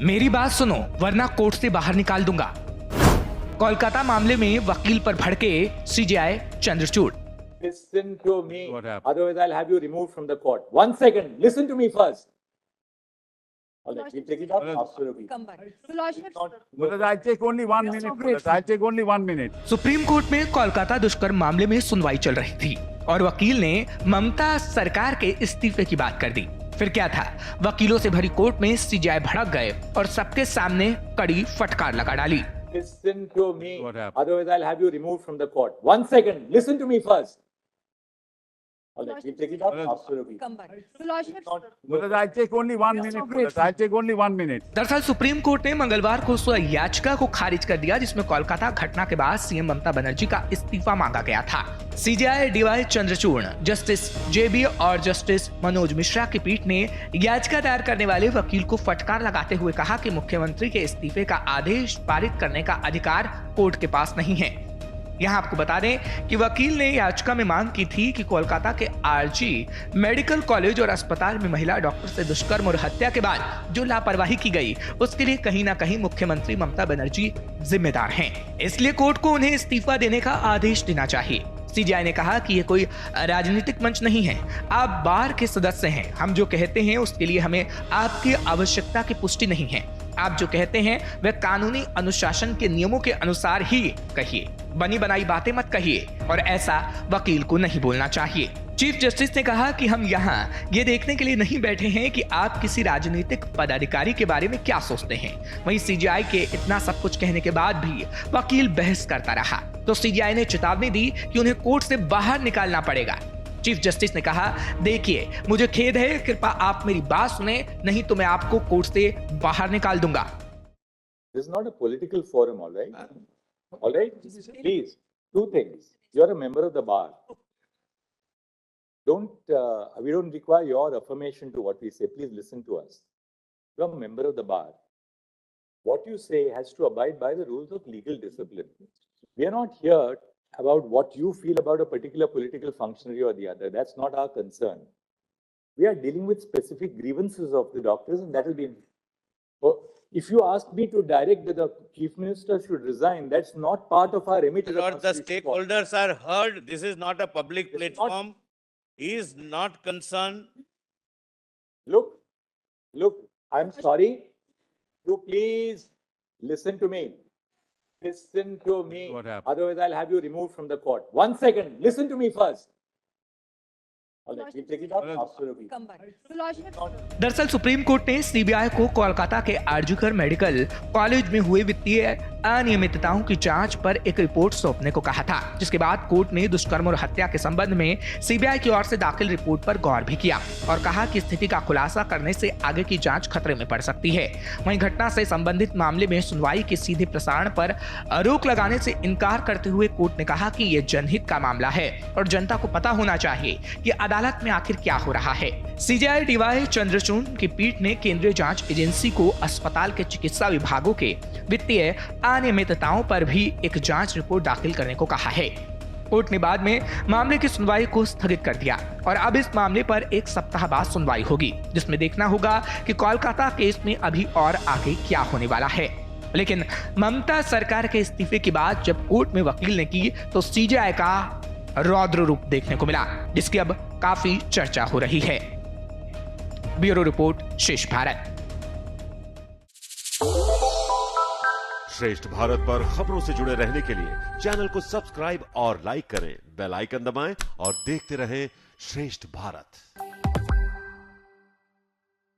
मेरी बात सुनो वरना कोर्ट से बाहर निकाल दूंगा। कोलकाता मामले में वकील पर भड़के CJI Chandrachud. Listen to me. What happened? Otherwise, I'll have you removed from the court. 1 second. Listen to me first. All right, we'll take it up after a week. Come back. Lordship, Brothers, I'll take only 1 minute. Brothers, I'll take only 1 minute. Supreme court में कोलकाता दुष्कर्म मामले में सुनवाई चल रही थी और वकील ने ममता सरकार के इस्तीफे की बात कर दी। फिर क्या था, वकीलों से भरी कोर्ट में सीजेआई भड़क गए और सबके सामने कड़ी फटकार लगा डाली। Listen to me. What happened? Otherwise, I'll have you removed from the court. 1 second. Listen to me first. All right, we'll take it up after a week. come back. Lordship, Brothers, I'll take only 1 minute. Brothers, I'll take only 1 minute. दरअसल supreme court ने मंगलवार को उस याचिका को खारिज कर दिया जिसमें कोलकाता घटना के बाद सीएम ममता बनर्जी का इस्तीफा मांगा गया था। सीजेआई डीवाई चंद्रचूड़, जस्टिस जेबी और जस्टिस मनोज मिश्रा की पीठ ने याचिका दायर करने वाले वकील को फटकार लगाते हुए कहा कि मुख्यमंत्री के इस्तीफे का आदेश पारित करने का अधिकार कोर्ट के पास नहीं है। यहाँ आपको बता दें कि वकील ने याचिका में मांग की थी कि कोलकाता के आरजी मेडिकल कॉलेज और अस्पताल में महिला डॉक्टर से दुष्कर्म और हत्या के बाद जो लापरवाही की गई उसके लिए कहीं ना कहीं मुख्यमंत्री ममता बनर्जी जिम्मेदार हैं। इसलिए कोर्ट को उन्हें इस्तीफा देने का आदेश देना चाहिए। सीजेआई ने कहा कि ये कोई राजनीतिक मंच नहीं है, आप बार के सदस्य हैं, हम जो कहते हैं उसके लिए हमें आपकी आवश्यकता की पुष्टि नहीं है। आप जो कहते हैं वह कानूनी अनुशासन के नियमों के अनुसार ही कहिए, बनी बनाई बातें मत कहिए और ऐसा वकील को नहीं बोलना चाहिए। चीफ जस्टिस ने कहा कि हम यहाँ ये देखने के लिए नहीं बैठे हैं कि आप किसी राजनीतिक पदाधिकारी के बारे में क्या सोचते हैं। वहीं सीजेआई के इतना सब कुछ कहने के बाद भी वकील बहस करता रहा तो सीजेआई ने चेतावनी दी कि उन्हें कोर्ट से बाहर निकालना पड़ेगा। चीफ जस्टिस ने कहा, देखिए मुझे खेद है, कृपया आप मेरी बात सुने, नहीं तो मैं आपको कोर्ट से बाहर निकाल दूंगा। This is not a political forum, all right? All right? Please, two things. You're a member of the bar. We don't require your affirmation to what we say. Please listen to us. You're a member of the bar. What you say has to abide by the rules of legal discipline. We are not here about what you feel about a particular political functionary or the other. That's not our concern. We are dealing with specific grievances of the doctors, and that will be. If you ask me to direct that the chief minister should resign, that's not part of our remit. Lord, the stakeholders are heard. This is not a public platform. He is not concerned. Look, I'm sorry. You please listen to me. Listen to me. What happened? Otherwise, I'll have you removed from the court. 1 second. Listen to me first. All right, we'll take it up after a week. come back. Lordship, दरअसल supreme court ने CBI को कोलकाता के RG Kar medical college में हुए वित्तीय अनियमितताओं की जांच पर एक रिपोर्ट सौंपने को कहा था, जिसके बाद कोर्ट ने दुष्कर्म और हत्या के संबंध में सीबीआई की ओर से दाखिल रिपोर्ट पर गौर भी किया और कहा कि स्थिति का खुलासा करने से आगे की जांच खतरे में पड़ सकती है। वहीं घटना से संबंधित मामले में सुनवाई के सीधे प्रसारण पर रोक लगाने से इनकार करते हुए कोर्ट ने कहा कि यह जनहित का मामला है और जनता को पता होना चाहिए कि अदालत में आखिर क्या हो रहा है। सीजेआई डीवाई चंद्रचूड़ की पीठ ने केंद्रीय जांच एजेंसी को अस्पताल के चिकित्सा विभागों के वित्तीय अनियमितताओं पर भी एक जांच रिपोर्ट दाखिल करने को कहा है। कोर्ट ने बाद में मामले की सुनवाई को स्थगित कर दिया और अब इस मामले पर 1 सप्ताह बाद सुनवाई होगी, जिसमें देखना होगा कि कोलकाता केस में अभी और आगे क्या होने वाला है। लेकिन ममता सरकार के इस्तीफे के बाद जब कोर्ट में वकील ने की तो सीजेआई का रौद्र रूप देखने को मिला, जिसकी अब काफी चर्चा हो रही है। ब्यूरो रिपोर्ट, शेष भारत। श्रेष्ठ भारत पर खबरों से जुड़े रहने के लिए चैनल को सब्सक्राइब और लाइक करें, बेल आइकन दबाएं और देखते रहें श्रेष्ठ भारत।